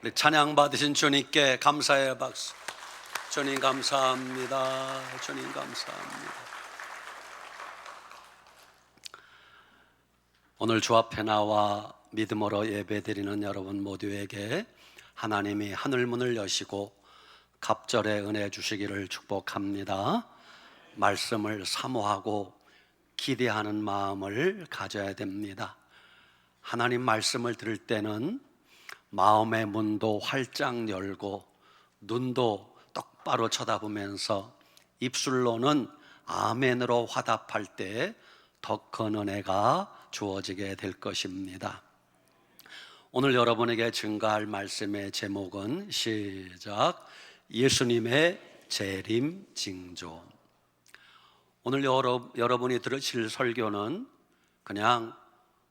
우리 찬양 받으신 주님께 감사의 박수. 주님 감사합니다. 주님 감사합니다. 오늘 주 앞에 나와 믿음으로 예배드리는 여러분 모두에게 하나님이 하늘문을 여시고 갑절의 은혜 주시기를 축복합니다. 말씀을 사모하고 기대하는 마음을 가져야 됩니다. 하나님 말씀을 들을 때는 마음의 문도 활짝 열고 눈도 똑바로 쳐다보면서 입술로는 아멘으로 화답할 때 더 큰 은혜가 주어지게 될 것입니다. 오늘 여러분에게 증거할 말씀의 제목은 시작, 예수님의 재림 징조. 오늘 여러분이 들으실 설교는 그냥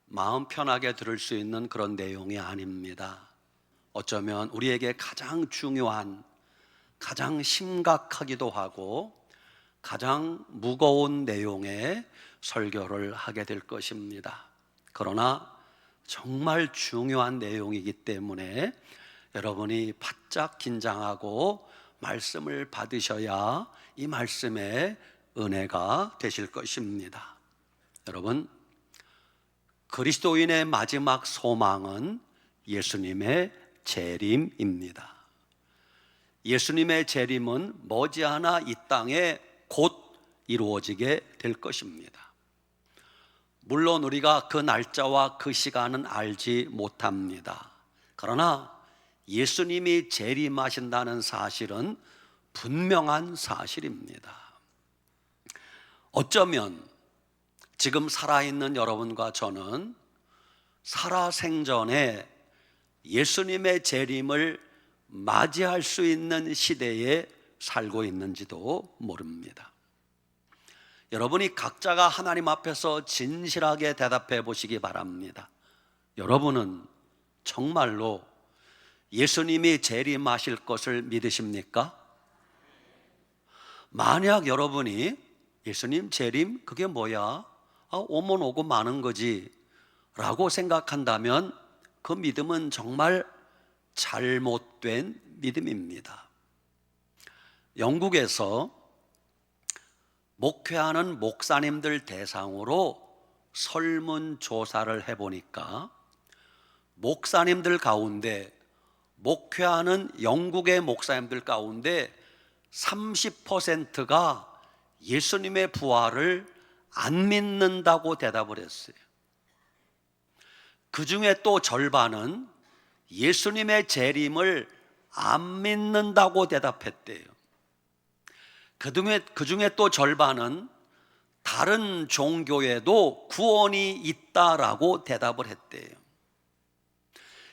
마음 편하게 들을 수 있는 그런 내용이 아닙니다. 어쩌면 우리에게 가장 중요한, 가장 심각하기도 하고 가장 무거운 내용의 설교를 하게 될 것입니다. 그러나 정말 중요한 내용이기 때문에 여러분이 바짝 긴장하고 말씀을 받으셔야 이 말씀의 은혜가 되실 것입니다. 여러분, 그리스도인의 마지막 소망은 예수님의 재림입니다. 예수님의 재림은 머지않아 이 땅에 곧 이루어지게 될 것입니다. 물론 우리가 그 날짜와 그 시간은 알지 못합니다. 그러나 예수님이 재림하신다는 사실은 분명한 사실입니다. 어쩌면 지금 살아있는 여러분과 저는 살아생전에 예수님의 재림을 맞이할 수 있는 시대에 살고 있는지도 모릅니다. 여러분이 각자가 하나님 앞에서 진실하게 대답해 보시기 바랍니다. 여러분은 정말로 예수님이 재림하실 것을 믿으십니까? 만약 여러분이 예수님 재림 그게 뭐야? 오면 오고 마는 거지 라고 생각한다면 그 믿음은 정말 잘못된 믿음입니다. 영국에서 목회하는 목사님들 대상으로 설문조사를 해보니까 목사님들 가운데, 목회하는 영국의 목사님들 가운데 30%가 예수님의 부활을 안 믿는다고 대답을 했어요. 그 중에 또 절반은 예수님의 재림을 안 믿는다고 대답했대요. 그 중에 또 절반은 다른 종교에도 구원이 있다라고 대답을 했대요.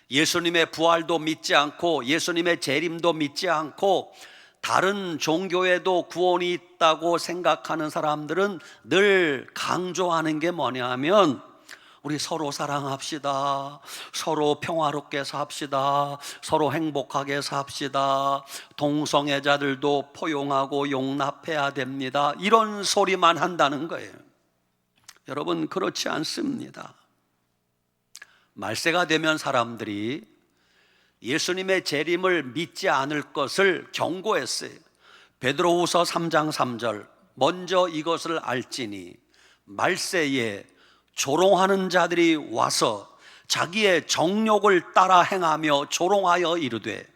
예수님의 부활도 믿지 않고 예수님의 재림도 믿지 않고 다른 종교에도 구원이 있다고 생각하는 사람들은 늘 강조하는 게 뭐냐 하면 우리 서로 사랑합시다, 서로 평화롭게 삽시다, 서로 행복하게 삽시다, 동성애자들도 포용하고 용납해야 됩니다, 이런 소리만 한다는 거예요. 여러분, 그렇지 않습니다. 말세가 되면 사람들이 예수님의 재림을 믿지 않을 것을 경고했어요. 베드로후서 3장 3절, 먼저 이것을 알지니 말세에 조롱하는 자들이 와서 자기의 정욕을 따라 행하며 조롱하여 이르되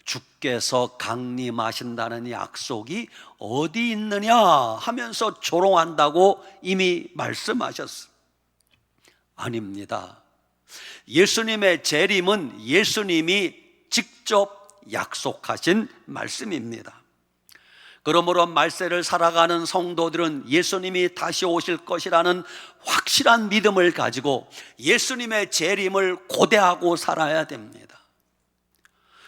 주께서 강림하신다는 약속이 어디 있느냐 하면서 조롱한다고 이미 말씀하셨어요. 아닙니다. 예수님의 재림은 예수님이 직접 약속하신 말씀입니다. 그러므로 말세를 살아가는 성도들은 예수님이 다시 오실 것이라는 확실한 믿음을 가지고 예수님의 재림을 고대하고 살아야 됩니다.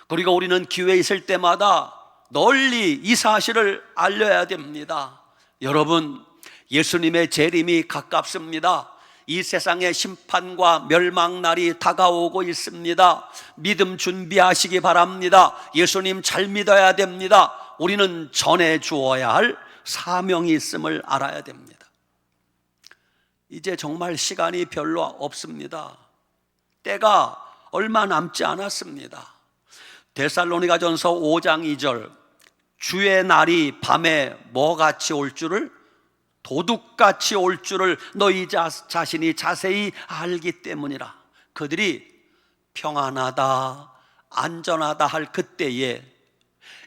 그리고 우리는 기회 있을 때마다 널리 이 사실을 알려야 됩니다. 여러분, 예수님의 재림이 가깝습니다. 이 세상의 심판과 멸망날이 다가오고 있습니다. 믿음 준비하시기 바랍니다. 예수님 잘 믿어야 됩니다. 우리는 전해 주어야 할 사명이 있음을 알아야 됩니다. 이제 정말 시간이 별로 없습니다. 때가 얼마 남지 않았습니다. 데살로니가전서 5장 2절, 주의 날이 밤에 뭐같이 올 줄을, 도둑같이 올 줄을 너희 자신이 자세히 알기 때문이라. 그들이 평안하다, 안전하다 할 그때에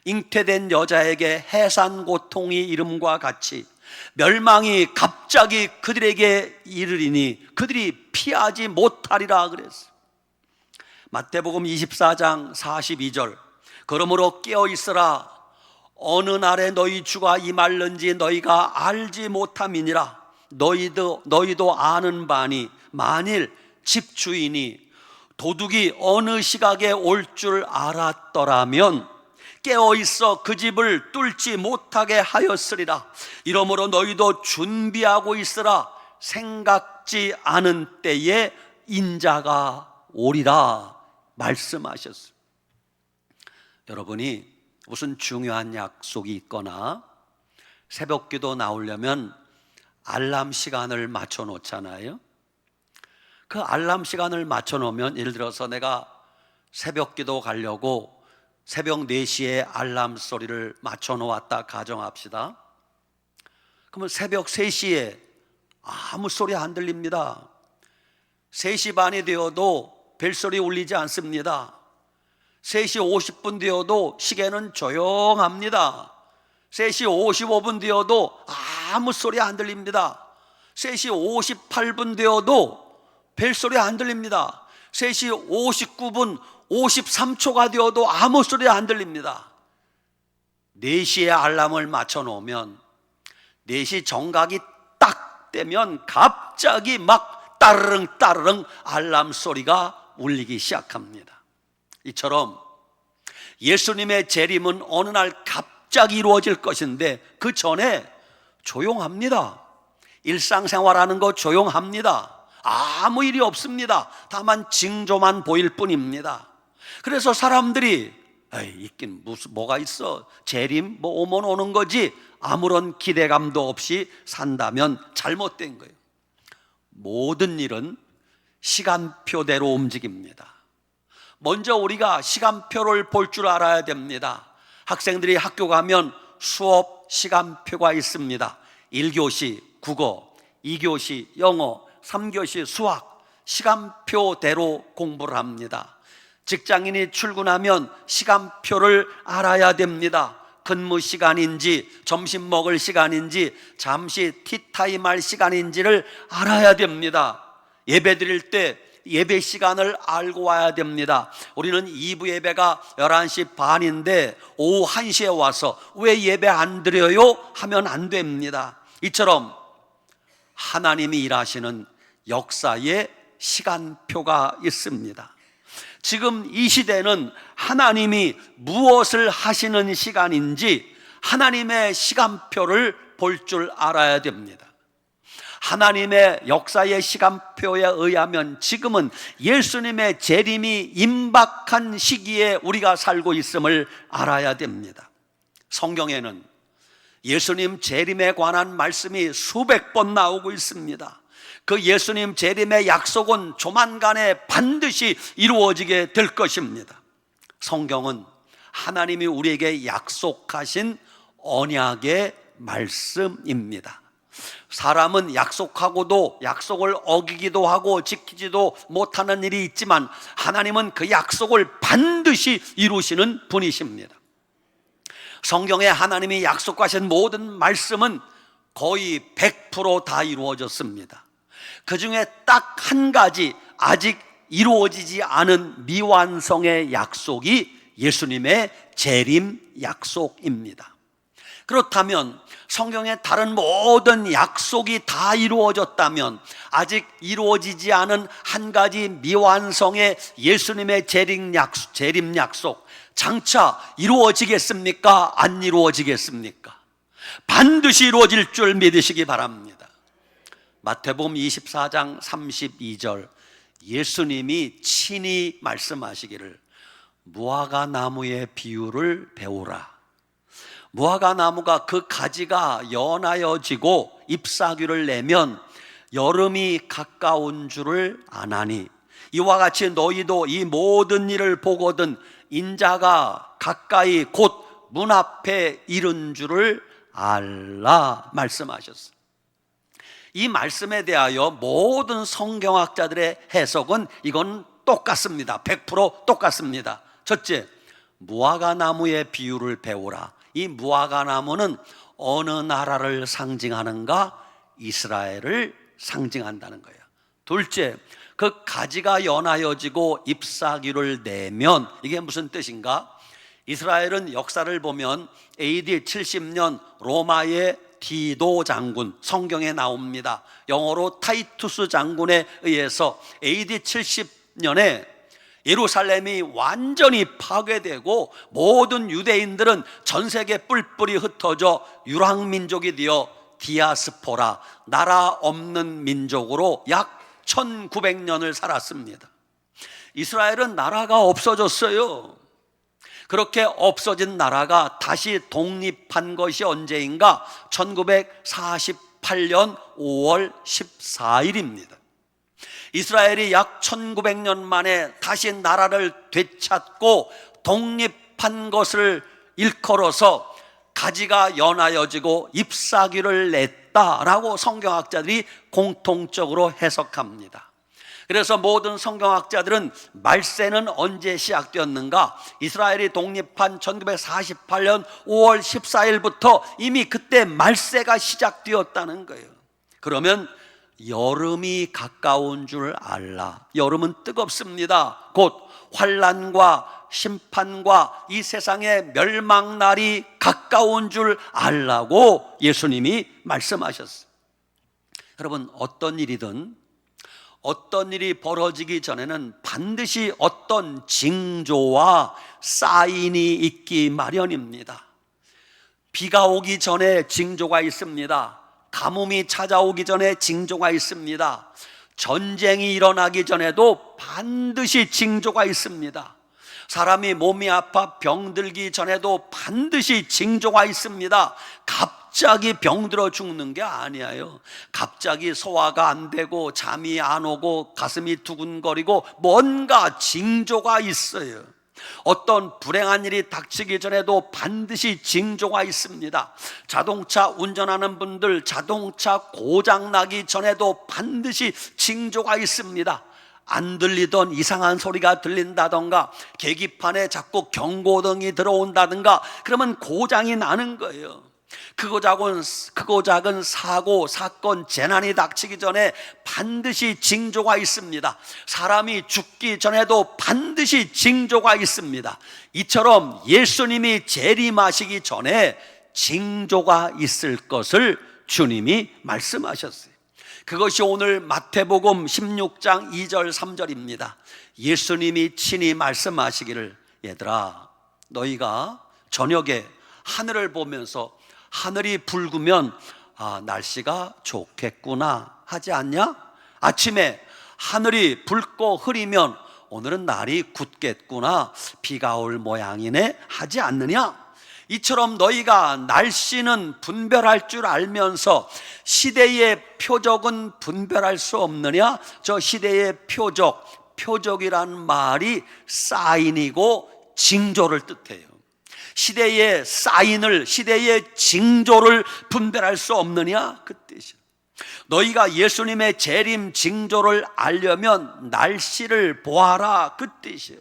잉태된 여자에게 해산 고통이 이름과 같이 멸망이 갑자기 그들에게 이르리니 그들이 피하지 못하리라 그랬어. 마태복음 24장 42절, 그러므로 깨어 있으라. 어느 날에 너희 주가 임할는지 너희가 알지 못함이니라. 너희도 아는 바니 만일 집주인이 도둑이 어느 시각에 올 줄 알았더라면 깨어 있어 그 집을 뚫지 못하게 하였으리라. 이러므로 너희도 준비하고 있으라. 생각지 않은 때에 인자가 오리라 말씀하셨어요. 여러분이 무슨 중요한 약속이 있거나 새벽기도 나오려면 알람 시간을 맞춰 놓잖아요. 그 알람 시간을 맞춰 놓으면, 예를 들어서 내가 새벽기도 가려고 새벽 4시에 알람 소리를 맞춰 놓았다 가정합시다. 그러면 새벽 3시에 아무 소리 안 들립니다. 3시 반이 되어도 벨소리 울리지 않습니다. 3시 50분 되어도 시계는 조용합니다. 3시 55분 되어도 아무 소리 안 들립니다. 3시 58분 되어도 벨소리 안 들립니다. 3시 59분 53초가 되어도 아무 소리 안 들립니다. 4시에 알람을 맞춰 놓으면 4시 정각이 딱 되면 갑자기 막 따르릉 따르릉 알람 소리가 울리기 시작합니다. 이처럼 예수님의 재림은 어느 날 갑자기 이루어질 것인데 그 전에 조용합니다. 일상생활하는 거 조용합니다. 아무 일이 없습니다. 다만 징조만 보일 뿐입니다. 그래서 사람들이 있긴 뭐가 있어, 재림 뭐 오면 오는 거지, 아무런 기대감도 없이 산다면 잘못된 거예요. 모든 일은 시간표대로 움직입니다. 먼저 우리가 시간표를 볼 줄 알아야 됩니다. 학생들이 학교 가면 수업 시간표가 있습니다. 1교시 국어, 2교시 영어, 3교시 수학, 시간표대로 공부를 합니다. 직장인이 출근하면 시간표를 알아야 됩니다. 근무 시간인지 점심 먹을 시간인지 잠시 티타임 할 시간인지를 알아야 됩니다. 예배 드릴 때 예배 시간을 알고 와야 됩니다. 우리는 2부 예배가 11시 반인데 오후 1시에 와서 왜 예배 안 드려요? 하면 안 됩니다. 이처럼 하나님이 일하시는 역사의 시간표가 있습니다. 지금 이 시대는 하나님이 무엇을 하시는 시간인지 하나님의 시간표를 볼 줄 알아야 됩니다. 하나님의 역사의 시간표에 의하면 지금은 예수님의 재림이 임박한 시기에 우리가 살고 있음을 알아야 됩니다. 성경에는 예수님 재림에 관한 말씀이 수백 번 나오고 있습니다. 그 예수님 재림의 약속은 조만간에 반드시 이루어지게 될 것입니다. 성경은 하나님이 우리에게 약속하신 언약의 말씀입니다. 사람은 약속하고도 약속을 어기기도 하고 지키지도 못하는 일이 있지만 하나님은 그 약속을 반드시 이루시는 분이십니다. 성경에 하나님이 약속하신 모든 말씀은 거의 100% 다 이루어졌습니다. 그 중에 딱 한 가지 아직 이루어지지 않은 미완성의 약속이 예수님의 재림 약속입니다. 그렇다면 성경의 다른 모든 약속이 다 이루어졌다면 아직 이루어지지 않은 한 가지 미완성의 예수님의 재림 약속 장차 이루어지겠습니까? 안 이루어지겠습니까? 반드시 이루어질 줄 믿으시기 바랍니다. 마태복음 24장 32절, 예수님이 친히 말씀하시기를 무화과 나무의 비유를 배우라. 무화과 나무가 그 가지가 연하여지고 잎사귀를 내면 여름이 가까운 줄을 아나니 이와 같이 너희도 이 모든 일을 보거든 인자가 가까이 곧 문 앞에 이른 줄을 알라 말씀하셨어요. 이 말씀에 대하여 모든 성경학자들의 해석은 이건 똑같습니다. 100% 똑같습니다. 첫째, 무화과나무의 비유를 배우라. 이 무화과나무는 어느 나라를 상징하는가? 이스라엘을 상징한다는 거예요. 둘째, 그 가지가 연하여지고 잎사귀를 내면 이게 무슨 뜻인가? 이스라엘은 역사를 보면 AD 70년 로마의 디도 장군, 성경에 나옵니다. 영어로 타이투스 장군에 의해서 AD 70년에 예루살렘이 완전히 파괴되고 모든 유대인들은 전 세계 뿔뿔이 흩어져 유랑민족이 되어 디아스포라, 나라 없는 민족으로 약 1900년을 살았습니다. 이스라엘은 나라가 없어졌어요. 그렇게 없어진 나라가 다시 독립한 것이 언제인가? 1948년 5월 14일입니다. 이스라엘이 약 1900년 만에 다시 나라를 되찾고 독립한 것을 일컬어서 가지가 연하여지고 잎사귀를 냈다라고 성경학자들이 공통적으로 해석합니다. 그래서 모든 성경학자들은 말세는 언제 시작되었는가? 이스라엘이 독립한 1948년 5월 14일부터 이미 그때 말세가 시작되었다는 거예요. 그러면 여름이 가까운 줄 알라. 여름은 뜨겁습니다. 곧 환난과 심판과 이 세상의 멸망날이 가까운 줄 알라고 예수님이 말씀하셨어요. 여러분, 어떤 일이든 어떤 일이 벌어지기 전에는 반드시 어떤 징조와 사인이 있기 마련입니다. 비가 오기 전에 징조가 있습니다. 가뭄이 찾아오기 전에 징조가 있습니다. 전쟁이 일어나기 전에도 반드시 징조가 있습니다. 사람이 몸이 아파 병들기 전에도 반드시 징조가 있습니다. 갑자기 병들어 죽는 게 아니에요. 갑자기 소화가 안 되고 잠이 안 오고 가슴이 두근거리고 뭔가 징조가 있어요. 어떤 불행한 일이 닥치기 전에도 반드시 징조가 있습니다. 자동차 운전하는 분들 자동차 고장 나기 전에도 반드시 징조가 있습니다. 안 들리던 이상한 소리가 들린다던가 계기판에 자꾸 경고등이 들어온다든가 그러면 고장이 나는 거예요. 크고 작은 사고, 사건, 재난이 닥치기 전에 반드시 징조가 있습니다. 사람이 죽기 전에도 반드시 징조가 있습니다. 이처럼 예수님이 재림하시기 전에 징조가 있을 것을 주님이 말씀하셨어요. 그것이 오늘 마태복음 16장 2절 3절입니다. 예수님이 친히 말씀하시기를, 얘들아 너희가 저녁에 하늘을 보면서 하늘이 붉으면 날씨가 좋겠구나 하지 않냐? 아침에 하늘이 붉고 흐리면 오늘은 날이 굳겠구나, 비가 올 모양이네 하지 않느냐? 이처럼 너희가 날씨는 분별할 줄 알면서 시대의 표적은 분별할 수 없느냐? 저 시대의 표적이란 말이 사인이고 징조를 뜻해요. 시대의 사인을, 시대의 징조를 분별할 수 없느냐? 그 뜻이에요. 너희가 예수님의 재림 징조를 알려면 날씨를 보아라, 그 뜻이에요.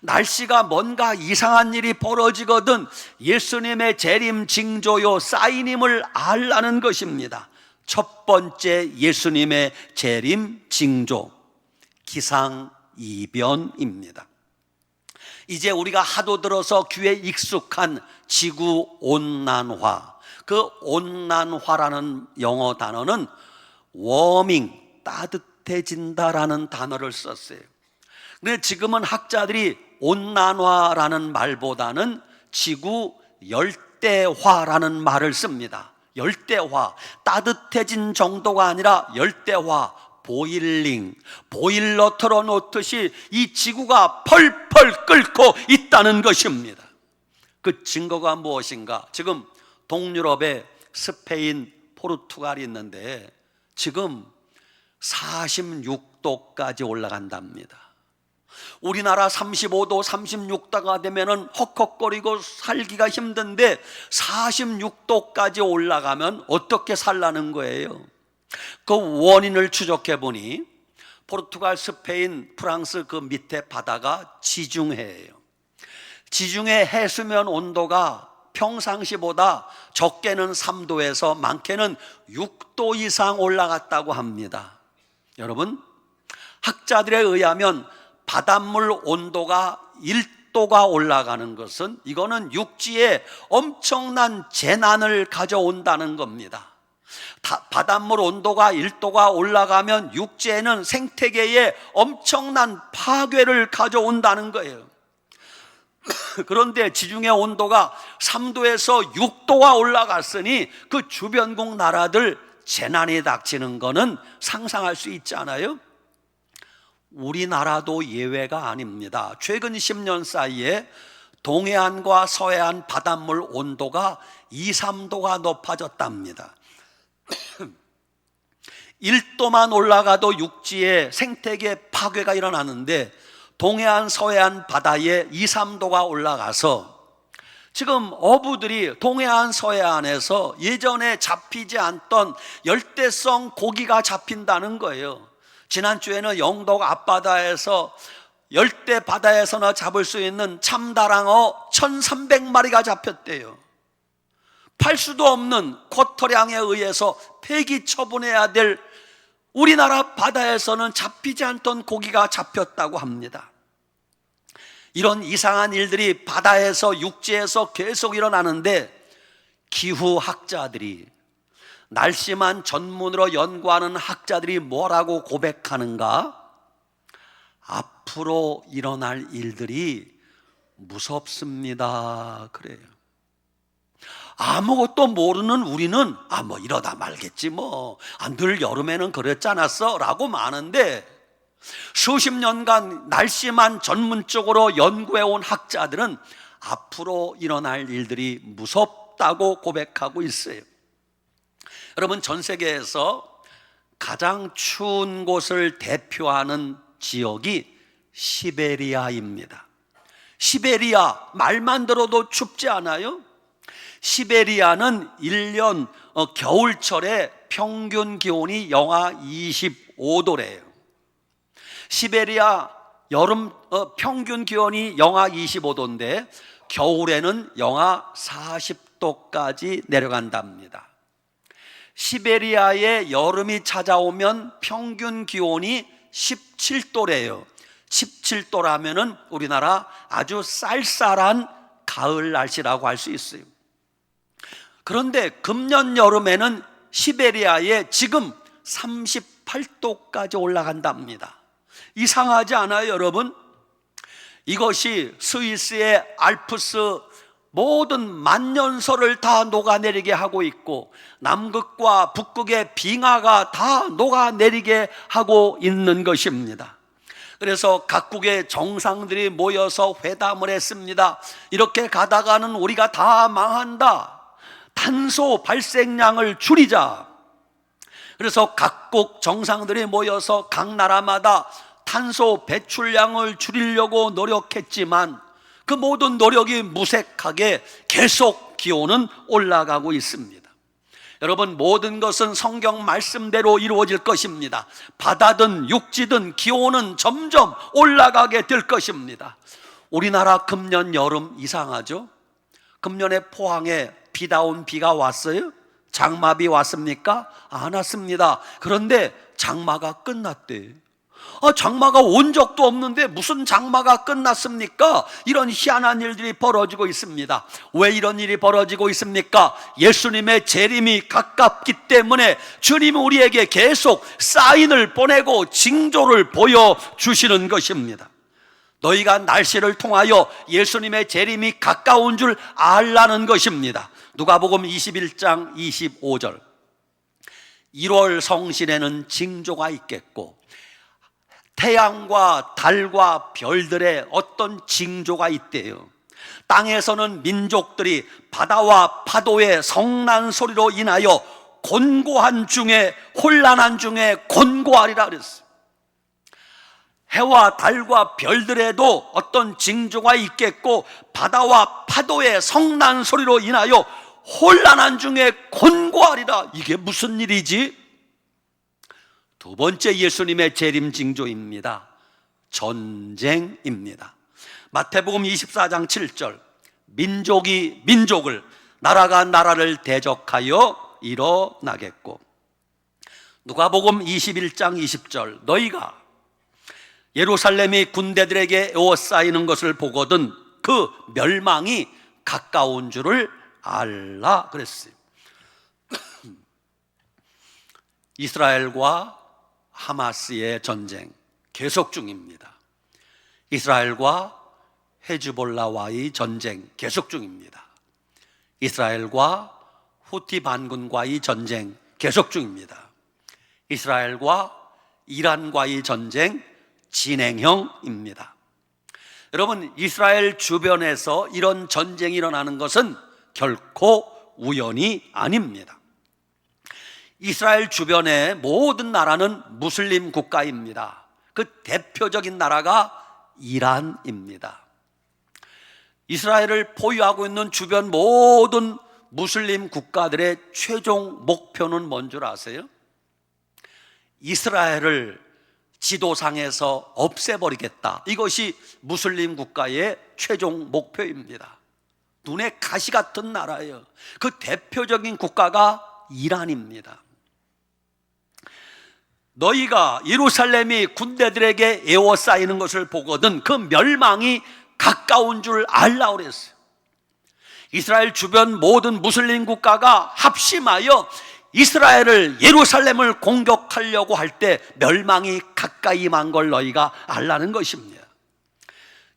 날씨가 뭔가 이상한 일이 벌어지거든 예수님의 재림 징조요 사인임을 알라는 것입니다. 첫 번째 예수님의 재림 징조, 기상이변입니다. 이제 우리가 하도 들어서 귀에 익숙한 지구온난화, 그 온난화라는 영어 단어는 워밍, 따뜻해진다라는 단어를 썼어요. 근데 지금은 학자들이 온난화라는 말보다는 지구 열대화라는 말을 씁니다. 열대화, 따뜻해진 정도가 아니라 열대화, 보일링, 보일러 틀어놓듯이 이 지구가 펄펄 끓고 있다는 것입니다. 그 증거가 무엇인가? 지금 동유럽에 스페인, 포르투갈이 있는데 지금 46도 36도까지 올라간답니다. 우리나라 35도, 36도가 되면은 헉헉거리고 살기가 힘든데 46도까지 올라가면 어떻게 살라는 거예요? 그 원인을 추적해 보니 포르투갈, 스페인, 프랑스 그 밑에 바다가 지중해예요. 지중해 해수면 온도가 평상시보다 적게는 3도에서 많게는 6도 이상 올라갔다고 합니다. 여러분, 학자들에 의하면 바닷물 온도가 1도가 올라가는 것은 이거는 육지에 엄청난 재난을 가져온다는 겁니다. 바닷물 온도가 1도가 올라가면 육지에는 생태계에 엄청난 파괴를 가져온다는 거예요. 그런데 지중해 온도가 3도에서 6도가 올라갔으니 그 주변국 나라들 재난이 닥치는 거는 상상할 수 있지 않아요? 우리나라도 예외가 아닙니다. 최근 10년 사이에 동해안과 서해안 바닷물 온도가 2, 3도가 높아졌답니다. 1도만 올라가도 육지에 생태계 파괴가 일어나는데 동해안, 서해안 바다에 2, 3도가 올라가서 지금 어부들이 동해안, 서해안에서 예전에 잡히지 않던 열대성 고기가 잡힌다는 거예요. 지난주에는 영덕 앞바다에서 열대 바다에서나 잡을 수 있는 참다랑어 1,300마리가 잡혔대요. 팔 수도 없는 쿼터량에 의해서 폐기 처분해야 될 우리나라 바다에서는 잡히지 않던 고기가 잡혔다고 합니다. 이런 이상한 일들이 바다에서 육지에서 계속 일어나는데 기후학자들이, 날씨만 전문으로 연구하는 학자들이 뭐라고 고백하는가? 앞으로 일어날 일들이 무섭습니다. 그래요. 아무것도 모르는 우리는 뭐 이러다 말겠지 늘 여름에는 그랬지 않았어? 라고 많은데 수십 년간 날씨만 전문적으로 연구해온 학자들은 앞으로 일어날 일들이 무섭다고 고백하고 있어요. 여러분, 전 세계에서 가장 추운 곳을 대표하는 지역이 시베리아입니다. 시베리아, 말만 들어도 춥지 않아요? 시베리아는 1년 겨울철에 평균 기온이 영하 25도래요. 시베리아 여름 평균 기온이 영하 25도인데 겨울에는 영하 40도까지 내려간답니다. 시베리아에 여름이 찾아오면 평균 기온이 17도래요. 17도라면은 우리나라 아주 쌀쌀한 가을 날씨라고 할 수 있어요. 그런데 금년 여름에는 시베리아에 지금 38도까지 올라간답니다. 이상하지 않아요, 여러분? 이것이 스위스의 알프스 모든 만년설을 다 녹아내리게 하고 있고 남극과 북극의 빙하가 다 녹아내리게 하고 있는 것입니다. 그래서 각국의 정상들이 모여서 회담을 했습니다. 이렇게 가다가는 우리가 다 망한다. 탄소 발생량을 줄이자. 그래서 각국 정상들이 모여서 각 나라마다 탄소 배출량을 줄이려고 노력했지만 그 모든 노력이 무색하게 계속 기온은 올라가고 있습니다. 여러분, 모든 것은 성경 말씀대로 이루어질 것입니다. 바다든 육지든 기온은 점점 올라가게 될 것입니다. 우리나라 금년 여름 이상하죠? 금년에 포항에 비다운 비가 왔어요? 장마비 왔습니까? 안 왔습니다. 그런데 장마가 끝났대요. 장마가 온 적도 없는데 무슨 장마가 끝났습니까? 이런 희한한 일들이 벌어지고 있습니다. 왜 이런 일이 벌어지고 있습니까? 예수님의 재림이 가깝기 때문에 주님은 우리에게 계속 사인을 보내고 징조를 보여주시는 것입니다. 너희가 날씨를 통하여 예수님의 재림이 가까운 줄 알라는 것입니다. 누가복음 21장 25절. 1월 성신에는 징조가 있겠고 태양과 달과 별들의 어떤 징조가 있대요. 땅에서는 민족들이 바다와 파도의 성난 소리로 인하여 곤고한 중에 혼란한 중에 곤고하리라 그랬어요. 해와 달과 별들에도 어떤 징조가 있겠고 바다와 파도의 성난 소리로 인하여 혼란한 중에 곤고하리라. 이게 무슨 일이지? 두 번째 예수님의 재림 징조입니다. 전쟁입니다. 마태복음 24장 7절, 민족이 민족을, 나라가 나라를 대적하여 일어나겠고, 누가복음 21장 20절, 너희가 예루살렘이 군대들에게 에워싸이는 것을 보거든 그 멸망이 가까운 줄을 알라 그랬어요. 이스라엘과 하마스의 전쟁 계속 중입니다. 이스라엘과 헤즈볼라와의 전쟁 계속 중입니다. 이스라엘과 후티 반군과의 전쟁 계속 중입니다. 이스라엘과 이란과의 전쟁 진행형입니다. 여러분, 이스라엘 주변에서 이런 전쟁이 일어나는 것은 결코 우연이 아닙니다. 이스라엘 주변의 모든 나라는 무슬림 국가입니다. 그 대표적인 나라가 이란입니다. 이스라엘을 포위하고 있는 주변 모든 무슬림 국가들의 최종 목표는 뭔 줄 아세요? 이스라엘을 지도상에서 없애버리겠다. 이것이 무슬림 국가의 최종 목표입니다. 눈에 가시 같은 나라예요. 그 대표적인 국가가 이란입니다. 너희가 예루살렘이 군대들에게 에워싸이는 것을 보거든 그 멸망이 가까운 줄 알라 그랬어요. 이스라엘 주변 모든 무슬림 국가가 합심하여 이스라엘을, 예루살렘을 공격하려고 할 때 멸망이 가까이 임한 걸 너희가 알라는 것입니다.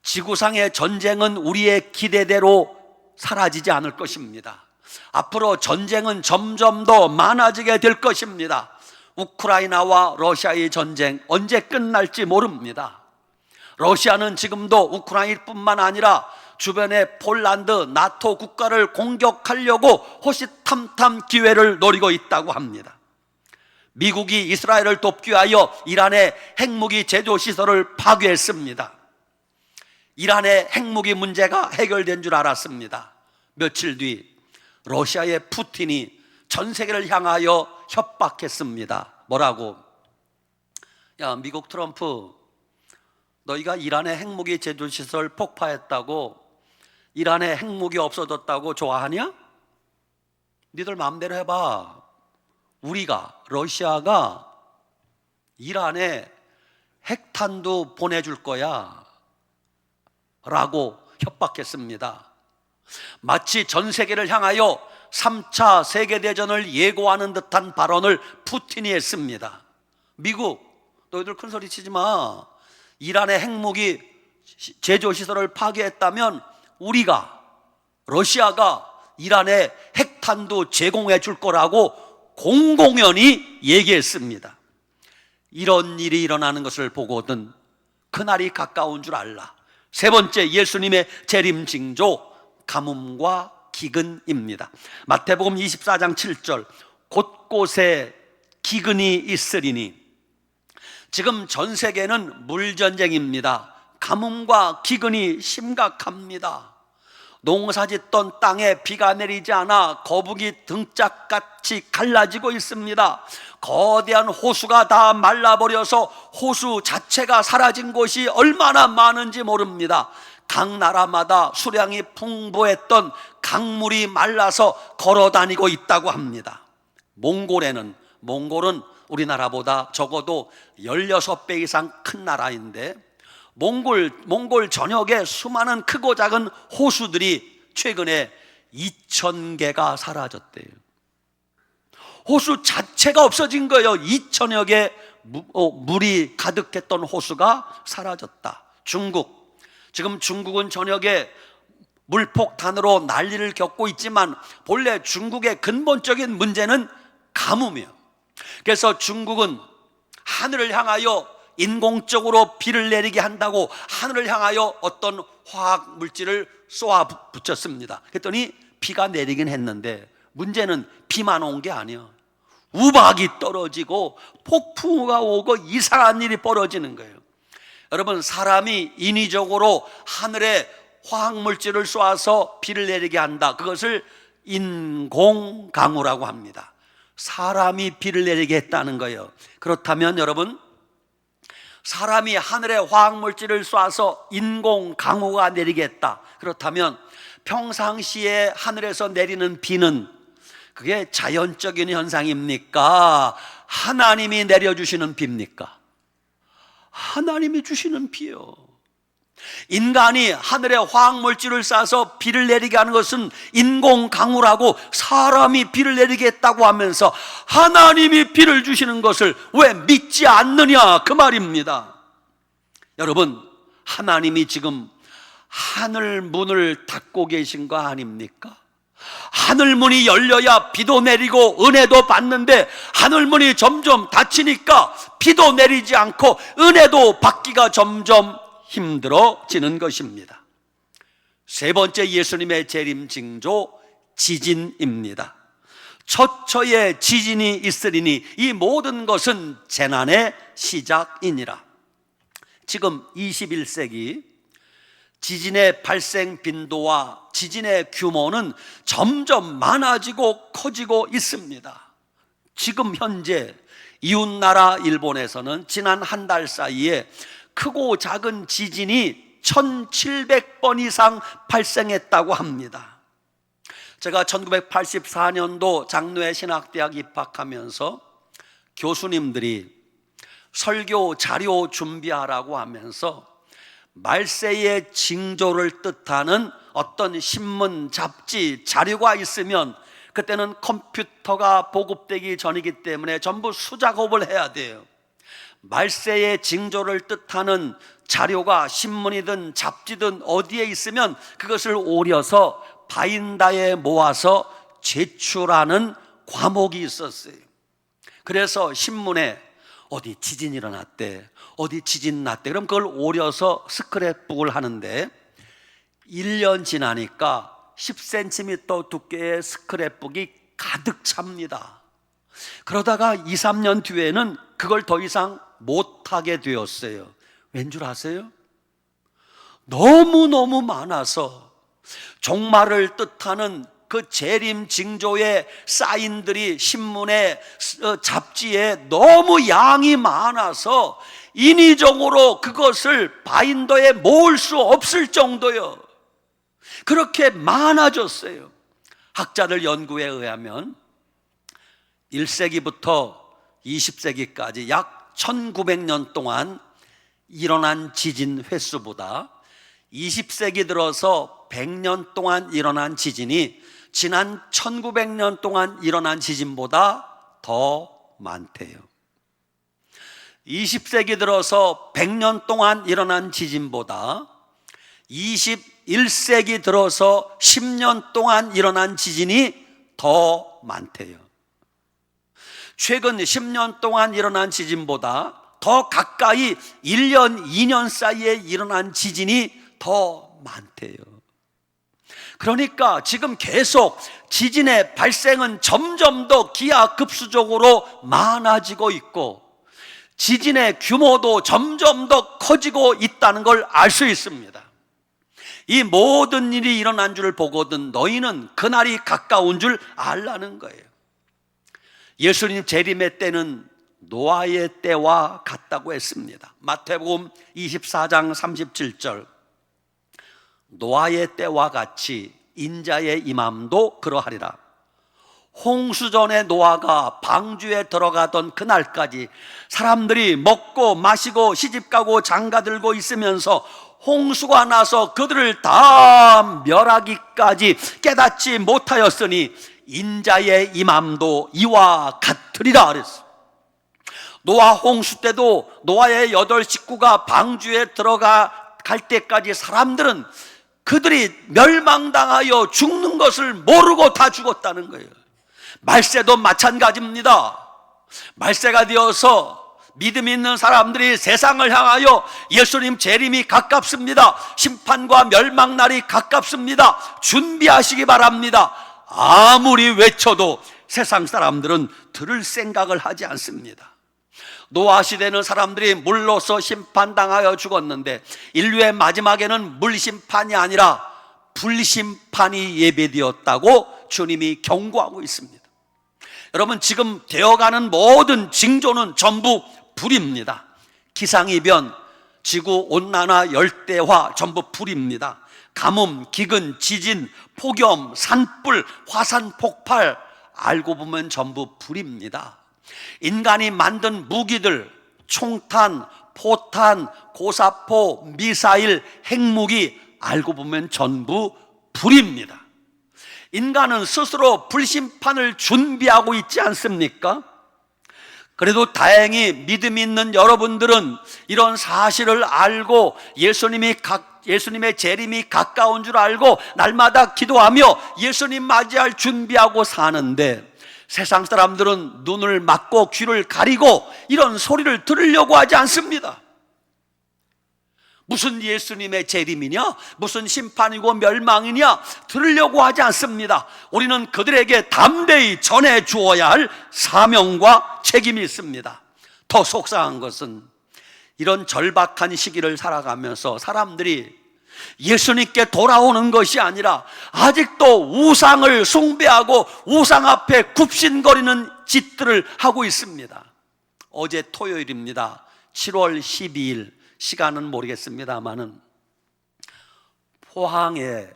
지구상의 전쟁은 우리의 기대대로 사라지지 않을 것입니다. 앞으로 전쟁은 점점 더 많아지게 될 것입니다. 우크라이나와 러시아의 전쟁 언제 끝날지 모릅니다. 러시아는 지금도 우크라이나뿐만 아니라 주변의 폴란드, 나토 국가를 공격하려고 호시탐탐 기회를 노리고 있다고 합니다. 미국이 이스라엘을 돕기 위하여 이란의 핵무기 제조시설을 파괴했습니다. 이란의 핵무기 문제가 해결된 줄 알았습니다. 며칠 뒤 러시아의 푸틴이 전 세계를 향하여 협박했습니다. 뭐라고? 야, 미국 트럼프, 너희가 이란의 핵무기 제조시설 폭파했다고, 이란의 핵무기 없어졌다고 좋아하냐? 니들 마음대로 해봐. 우리가, 러시아가 이란에 핵탄두 보내줄 거야 라고 협박했습니다. 마치 전 세계를 향하여 3차 세계대전을 예고하는 듯한 발언을 푸틴이 했습니다. 미국, 너희들 큰 소리 치지 마. 이란의 핵무기 제조시설을 파괴했다면 우리가, 러시아가 이란에 핵탄두 제공해 줄 거라고 공공연히 얘기했습니다. 이런 일이 일어나는 것을 보거든 그날이 가까운 줄 알라. 세 번째 예수님의 재림 징조, 가뭄과 기근입니다. 마태복음 24장 7절, 곳곳에 기근이 있으리니. 지금 전 세계는 물전쟁입니다. 가뭄과 기근이 심각합니다. 농사짓던 땅에 비가 내리지 않아 거북이 등짝같이 갈라지고 있습니다. 거대한 호수가 다 말라버려서 호수 자체가 사라진 곳이 얼마나 많은지 모릅니다. 각 나라마다 수량이 풍부했던 강물이 말라서 걸어다니고 있다고 합니다. 몽골은 우리나라보다 적어도 16배 이상 큰 나라인데 몽골 전역에 수많은 크고 작은 호수들이 최근에 2,000개가 사라졌대요. 호수 자체가 없어진 거예요. 2,000여 개 물이 가득했던 호수가 사라졌다. 지금 중국은 전역에 물폭탄으로 난리를 겪고 있지만 본래 중국의 근본적인 문제는 가뭄이에요. 그래서 중국은 하늘을 향하여 인공적으로 비를 내리게 한다고 하늘을 향하여 어떤 화학 물질을 쏘아 붙였습니다. 그랬더니 비가 내리긴 했는데 문제는 비만 온 게 아니에요. 우박이 떨어지고 폭풍우가 오고 이상한 일이 벌어지는 거예요. 여러분, 사람이 인위적으로 하늘에 화학물질을 쏘아서 비를 내리게 한다. 그것을 인공강우라고 합니다. 사람이 비를 내리게 했다는 거예요. 그렇다면 여러분, 사람이 하늘에 화학물질을 쏴서 인공강우가 내리게 했다. 그렇다면 평상시에 하늘에서 내리는 비는 그게 자연적인 현상입니까? 하나님이 내려주시는 비입니까? 하나님이 주시는 비요. 인간이 하늘에 화학물질을 쏴서 비를 내리게 하는 것은 인공강우라고, 사람이 비를 내리게 했다고 하면서 하나님이 비를 주시는 것을 왜 믿지 않느냐, 그 말입니다. 여러분, 하나님이 지금 하늘 문을 닫고 계신 거 아닙니까? 하늘 문이 열려야 비도 내리고 은혜도 받는데 하늘 문이 점점 닫히니까 비도 내리지 않고 은혜도 받기가 점점 힘들어지는 것입니다. 세 번째 예수님의 재림 징조, 지진입니다. 처처에 지진이 있으리니 이 모든 것은 재난의 시작이니라. 지금 21세기 지진의 발생 빈도와 지진의 규모는 점점 많아지고 커지고 있습니다. 지금 현재 이웃나라 일본에서는 지난 한 달 사이에 크고 작은 지진이 1700번 이상 발생했다고 합니다. 제가 1984년도 장로회 신학대학 입학하면서 교수님들이 설교 자료 준비하라고 하면서 말세의 징조를 뜻하는 어떤 신문, 잡지, 자료가 있으면, 그때는 컴퓨터가 보급되기 전이기 때문에 전부 수작업을 해야 돼요. 말세의 징조를 뜻하는 자료가 신문이든 잡지든 어디에 있으면 그것을 오려서 바인다에 모아서 제출하는 과목이 있었어요. 그래서 신문에 어디 지진 일어났대, 어디 지진 났대, 그럼 그걸 오려서 스크랩북을 하는데 1년 지나니까 10cm 두께의 스크랩북이 가득 찹니다. 그러다가 2, 3년 뒤에는 그걸 더 이상 못하게 되었어요. 왠 줄 아세요? 너무너무 많아서 종말을 뜻하는 그 재림 징조의 사인들이 신문에, 잡지에 너무 양이 많아서 인위적으로 그것을 바인더에 모을 수 없을 정도요. 그렇게 많아졌어요. 학자들 연구에 의하면 1세기부터 20세기까지 약 1900년 동안 일어난 지진 횟수보다 20세기 들어서 100년 동안 일어난 지진이 지난 1900년 동안 일어난 지진보다 더 많대요. 20세기 들어서 100년 동안 일어난 지진보다 21세기 들어서 10년 동안 일어난 지진이 더 많대요. 최근 10년 동안 일어난 지진보다 더 가까이 1년, 2년 사이에 일어난 지진이 더 많대요. 그러니까 지금 계속 지진의 발생은 점점 더 기하급수적으로 많아지고 있고 지진의 규모도 점점 더 커지고 있다는 걸 알 수 있습니다. 이 모든 일이 일어난 줄 보거든 너희는 그날이 가까운 줄 알라는 거예요. 예수님 재림의 때는 노아의 때와 같다고 했습니다. 마태복음 24장 37절, 노아의 때와 같이 인자의 임함도 그러하리라. 홍수전에 노아가 방주에 들어가던 그날까지 사람들이 먹고 마시고 시집가고 장가들고 있으면서 홍수가 나서 그들을 다 멸하기까지 깨닫지 못하였으니 인자의 임함도 이와 같으리라 그랬어요. 노아 홍수 때도 노아의 8 식구가 방주에 갈 때까지 사람들은 그들이 멸망당하여 죽는 것을 모르고 다 죽었다는 거예요. 말세도 마찬가지입니다. 말세가 되어서 믿음 있는 사람들이 세상을 향하여 예수님 재림이 가깝습니다, 심판과 멸망날이 가깝습니다, 준비하시기 바랍니다. 아무리 외쳐도 세상 사람들은 들을 생각을 하지 않습니다. 노아 시대는 사람들이 물로서 심판당하여 죽었는데 인류의 마지막에는 물심판이 아니라 불심판이 예배되었다고 주님이 경고하고 있습니다. 여러분, 지금 되어가는 모든 징조는 전부 불입니다. 기상이변, 지구온난화, 열대화 전부 불입니다. 가뭄, 기근, 지진, 폭염, 산불, 화산 폭발, 알고 보면 전부 불입니다. 인간이 만든 무기들, 총탄, 포탄, 고사포, 미사일, 핵무기, 알고 보면 전부 불입니다. 인간은 스스로 불심판을 준비하고 있지 않습니까? 그래도 다행히 믿음 있는 여러분들은 이런 사실을 알고 예수님의 재림이 가까운 줄 알고 날마다 기도하며 예수님 맞이할 준비하고 사는데, 세상 사람들은 눈을 막고 귀를 가리고 이런 소리를 들으려고 하지 않습니다. 무슨 예수님의 재림이냐, 무슨 심판이고 멸망이냐 들으려고 하지 않습니다. 우리는 그들에게 담대히 전해 주어야 할 사명과 책임이 있습니다. 더 속상한 것은 이런 절박한 시기를 살아가면서 사람들이 예수님께 돌아오는 것이 아니라 아직도 우상을 숭배하고 우상 앞에 굽신거리는 짓들을 하고 있습니다. 어제 토요일입니다. 7월 12일, 시간은 모르겠습니다만은 포항에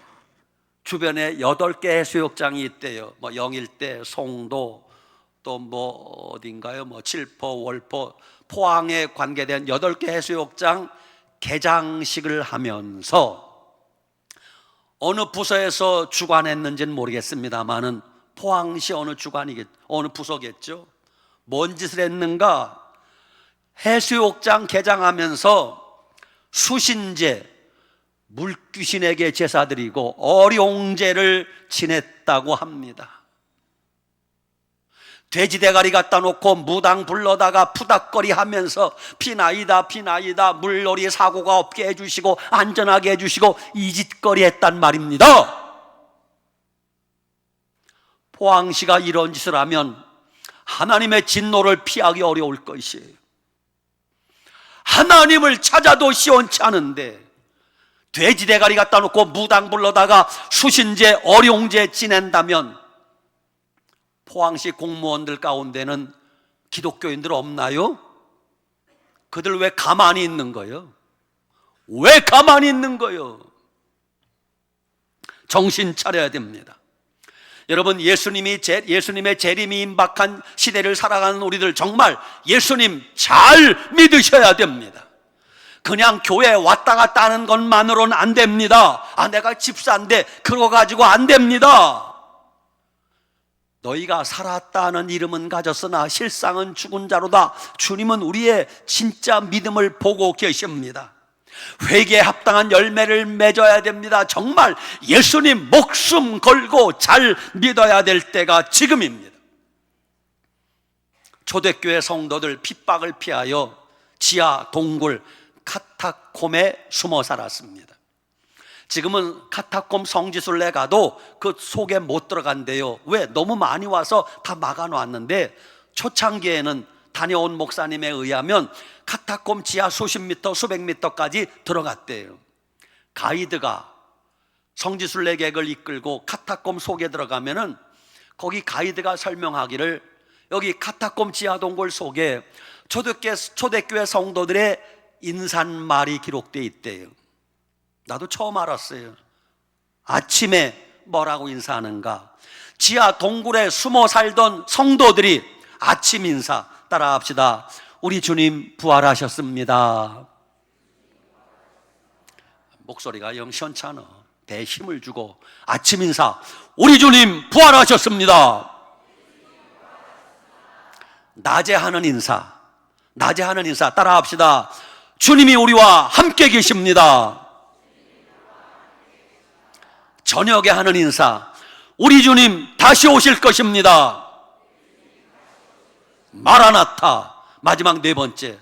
주변에 8개 해수욕장이 있대요. 영일대, 송도, 또 어딘가요? 칠포, 월포, 포항에 관계된 8개 해수욕장 개장식을 하면서 어느 부서에서 주관했는지는 모르겠습니다만은 포항시 어느 부서겠죠. 뭔 짓을 했는가? 해수욕장 개장하면서 수신제, 물귀신에게 제사드리고 어룡제를 지냈다고 합니다. 돼지 대가리 갖다 놓고 무당 불러다가 푸닥거리 하면서 피나이다 피나이다, 물놀이 사고가 없게 해주시고 안전하게 해주시고 이 짓거리 했단 말입니다. 포항시가 이런 짓을 하면 하나님의 진노를 피하기 어려울 것이에요. 하나님을 찾아도 시원치 않은데 돼지 대가리 갖다 놓고 무당 불러다가 수신제, 어룡제 지낸다면 포항시 공무원들 가운데는 기독교인들 없나요? 그들 왜 가만히 있는 거예요? 왜 가만히 있는 거예요? 정신 차려야 됩니다. 여러분, 예수님의 재림이 임박한 시대를 살아가는 우리들 정말 예수님 잘 믿으셔야 됩니다. 그냥 교회에 왔다 갔다 하는 것만으로는 안 됩니다. 내가 집사인데 그거 가지고 안 됩니다. 너희가 살았다는 이름은 가졌으나 실상은 죽은 자로다. 주님은 우리의 진짜 믿음을 보고 계십니다. 회개에 합당한 열매를 맺어야 됩니다. 정말 예수님 목숨 걸고 잘 믿어야 될 때가 지금입니다. 초대교회 성도들 핍박을 피하여 지하 동굴 카타콤에 숨어 살았습니다. 지금은 카타콤 성지순례 가도 그 속에 못 들어간대요. 왜? 너무 많이 와서 다 막아놨는데, 초창기에는 다녀온 목사님에 의하면 카타콤 지하 수십 미터, 수백 미터까지 들어갔대요. 가이드가 성지순례객을 이끌고 카타콤 속에 들어가면은 거기 가이드가 설명하기를 여기 카타콤 지하 동굴 속에 초대교회 성도들의 인사말이 기록되어 있대요. 나도 처음 알았어요. 아침에 뭐라고 인사하는가? 지하 동굴에 숨어 살던 성도들이 아침 인사 따라합시다. 우리 주님 부활하셨습니다. 목소리가 영 시원찮아. 배에 힘을 주고 아침 인사, 우리 주님 부활하셨습니다. 낮에 하는 인사 따라합시다. 주님이 우리와 함께 계십니다. 저녁에 하는 인사, 우리 주님 다시 오실 것입니다. 마라나타. 마지막 4번째.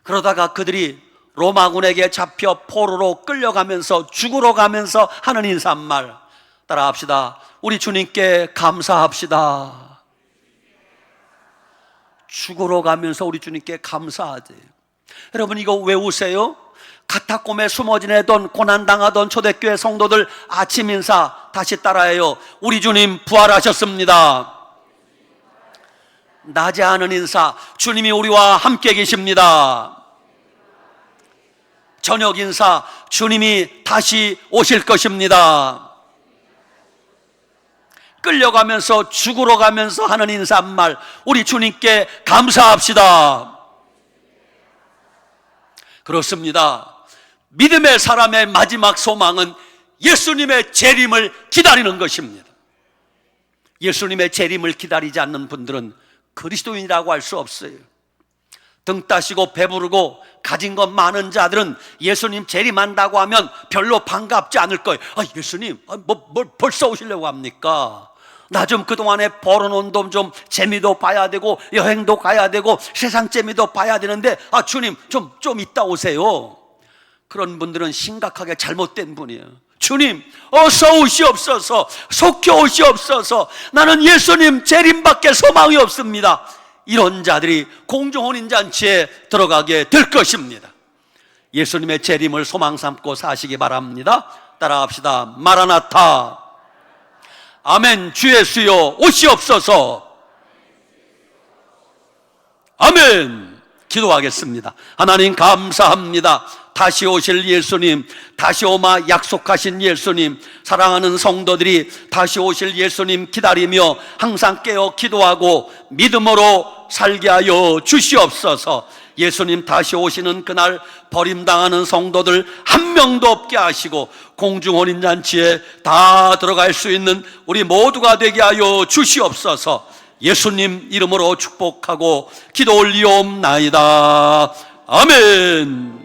그러다가 그들이 로마군에게 잡혀 포로로 끌려가면서 죽으러 가면서 하는 인사말 따라합시다. 우리 주님께 감사합시다. 죽으러 가면서 우리 주님께 감사하세요. 여러분 이거 외우세요. 카타콤에 숨어 지내던 고난당하던 초대교회 성도들 아침 인사 다시 따라해요. 우리 주님 부활하셨습니다. 낮에 하는 인사, 주님이 우리와 함께 계십니다. 저녁 인사, 주님이 다시 오실 것입니다. 끌려가면서 죽으러 가면서 하는 인사말, 우리 주님께 감사합시다. 그렇습니다. 믿음의 사람의 마지막 소망은 예수님의 재림을 기다리는 것입니다. 예수님의 재림을 기다리지 않는 분들은 그리스도인이라고 할 수 없어요. 등 따시고 배부르고 가진 것 많은 자들은 예수님 재림한다고 하면 별로 반갑지 않을 거예요. 예수님 뭘 벌써 오시려고 합니까? 나 좀 그동안에 벌어놓은 돈 좀 재미도 봐야 되고 여행도 가야 되고 세상 재미도 봐야 되는데 주님 좀 이따 오세요. 그런 분들은 심각하게 잘못된 분이에요. 주님 어서 오시옵소서, 속히 오시옵소서, 나는 예수님 재림밖에 소망이 없습니다. 이런 자들이 공중혼인잔치에 들어가게 될 것입니다. 예수님의 재림을 소망 삼고 사시기 바랍니다. 따라합시다. 마라나타. 아멘. 주 예수여 오시옵소서. 아멘. 기도하겠습니다. 하나님 감사합니다. 다시 오실 예수님, 다시 오마 약속하신 예수님, 사랑하는 성도들이 다시 오실 예수님 기다리며 항상 깨어 기도하고 믿음으로 살게 하여 주시옵소서. 예수님 다시 오시는 그날 버림당하는 성도들 한 명도 없게 하시고 공중혼인잔치에 다 들어갈 수 있는 우리 모두가 되게 하여 주시옵소서. 예수님 이름으로 축복하고 기도 올리옵나이다. 아멘.